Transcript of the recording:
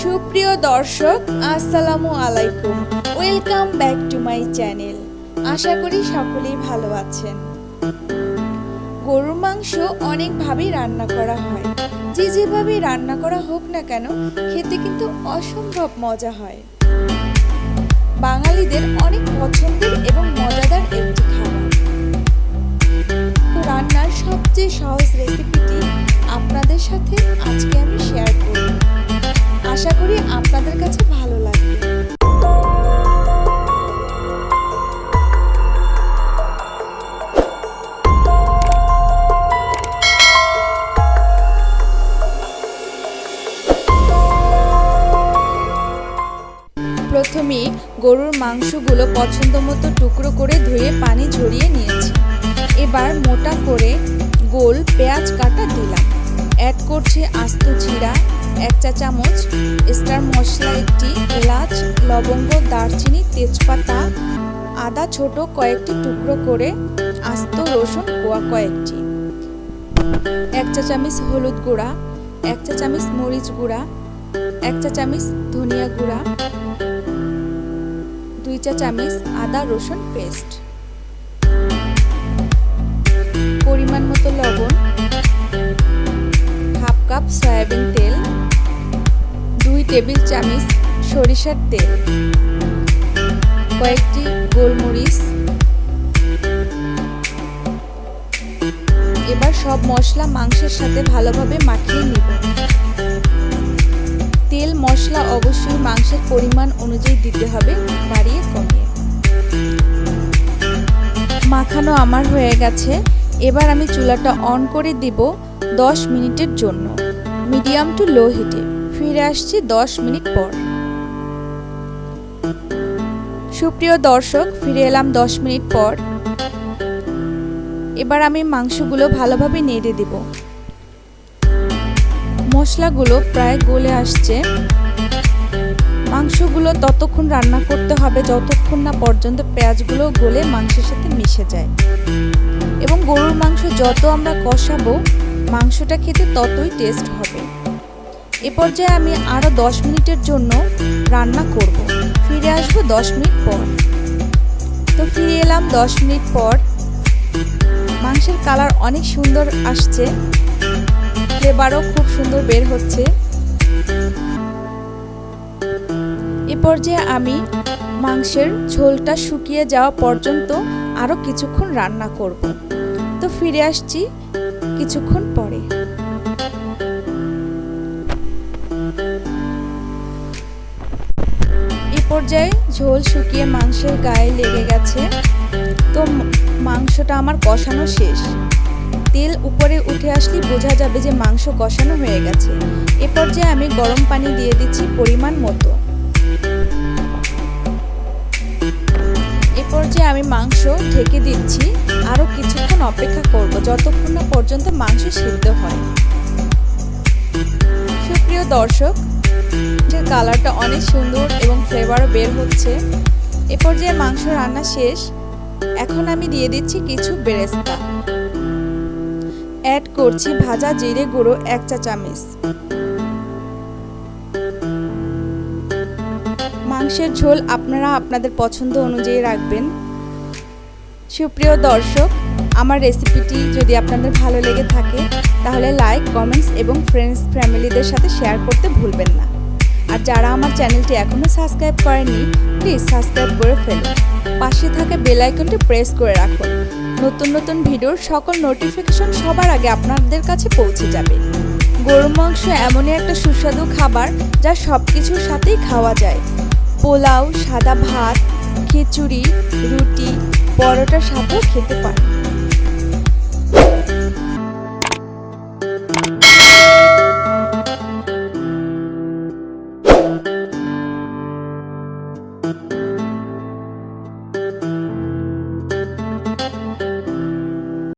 সুপ্রিয় দর্শক, আসসালামু আলাইকুম। Welcome back to my channel. আশা করি সকলেই ভালো আছেন। গরুর মাংস অনেকভাবেই রান্না করা হয়। যেভাবেই রান্না করা হোক না কেন, খেতে কিন্তু অসম্ভব মজা হয়। বাঙালিদের অনেক পছন্দের এবং মজাদার একটি খাবার। তো রান্নার সবচেয়ে সহজ রেসিপিটি আপনাদের সাথে আজকে আমি শেয়ার করব। আশা করি আপনাদের কাছে ভালো লাগবে। প্রথমে গরুর মাংসগুলো পছন্দ মতো টুকরো করে ধুয়ে পানি ঝরিয়ে নিয়েছি। এবার মোটা করে গোল পেঁয়াজ কাটা দিলাম। অ্যাড করছি আস্ত জিরা 1 চা চামচ, স্টার মশলা একটি, এলাচ, লবঙ্গ, দারচিনি, তেজপাতা, আদা ছোট কয়েকটি টুকরো করে, আস্ত রসুন কোয়া কয়েকটি, 1 চা চামচ হলুদ গুঁড়া, 1 চা চামচ মরিচ গুঁড়া, 1 চা চামচ ধনিয়া গুঁড়া, 2 চা চামচ আদা রসুন পেস্ট, পরিমাণ মতো লবণ, হাফ কাপ সয়াবিন তেল, 2 টেবিল চামচ সরিষার তেল, কয়েকটি গোলমরিচ। এবার সব মশলা মাংসের সাথে ভালোভাবে মাখিয়ে নিব। তেল মশলা অবশ্যই মাংসের পরিমাণ অনুযায়ী দিতে হবে, বাড়িয়ে কমিয়ে। মাখানো আমার হয়ে গেছে। এবার আমি চুলাটা অন করে দিব 10 মিনিটের জন্য, মিডিয়াম টু লো হিটে। ফিরে আসছি 10 মিনিট পর। সুপ্রিয় দর্শক, ফিরে এলাম 10 মিনিট পর। এবার আমি মাংসগুলো ভালোভাবে নেড়ে দিব। মশলাগুলো প্রায় গলে আসছে। মাংসগুলো ততক্ষণ রান্না করতে হবে যতক্ষণ না পর্যন্ত পেঁয়াজগুলো গলে মাংসের সাথে মিশে যায়। এবং গরুর মাংস যত আমরা কষাবো, মাংসটা খেতে ততই টেস্ট হবে। এ পর্যায়ে আমি আরও 10 মিনিটের জন্য রান্না করব। ফিরে আসবো 10 মিনিট পর। তো ফিরে এলাম 10 মিনিট পর। মাংসের কালার অনেক সুন্দর আসছে, ফ্লেভারও খুব সুন্দর বের হচ্ছে। এ পর্যায়ে আমি মাংসের ঝোলটা শুকিয়ে যাওয়া পর্যন্ত আরও কিছুক্ষণ রান্না করব। তো ফিরে আসছি কিছুক্ষণ পরে। এ পর্যায়ে ঝোল শুকিয়ে মাংসের গায়ে লেগে গেছে। তো মাংসটা আমার কষানো শেষ। তেল উপরে উঠে আসলে বোঝা যাবে যে মাংস কষানো হয়ে গেছে। এ পর্যায়ে আমি গরম পানি দিয়ে দিচ্ছি পরিমাণ মতো। এ পর্যায়ে আমি মাংস ঢেকে দিচ্ছি। আরও কিছুক্ষণ অপেক্ষা করব যতক্ষণ না পর্যন্ত মাংস সিদ্ধ হয়। সুপ্রিয় দর্শক, যে কালারটা অনেক সুন্দর এবং ফ্লেভারও বের হচ্ছে। এ পর্যায়ে মাংস রান্না শেষ। এখন আমি দিয়ে দিচ্ছি কিছু বেরেস্তা। অ্যাড করছি ভাজা জিরে গুঁড়ো 1 চা চামচ। মাংসের ঝোল আপনারা আপনাদের পছন্দ অনুযায়ী রাখবেন। সুপ্রিয় দর্শক, আমার রেসিপিটি যদি আপনাদের ভালো লেগে থাকে তাহলে লাইক, কমেন্টস এবং ফ্রেন্ডস ফ্যামিলিদের সাথে শেয়ার করতে ভুলবেন না। আর যারা আমার চ্যানেলটি এখনও সাবস্ক্রাইব করেননি, প্লিজ সাবস্ক্রাইব করে ফেলুন। পাশে থাকা বেল আইকনটি প্রেস করে রাখুন। নতুন নতুন ভিডিওর সকল নোটিফিকেশন সবার আগে আপনাদের কাছে পৌঁছে যাবে। গরুর মাংস এমনই একটা সুস্বাদু খাবার যা সব কিছুর সাথেই খাওয়া যায়। পোলাও, সাদা ভাত, খিচুড়ি, রুটি, পরোটার সাথেও খেতে পারেন।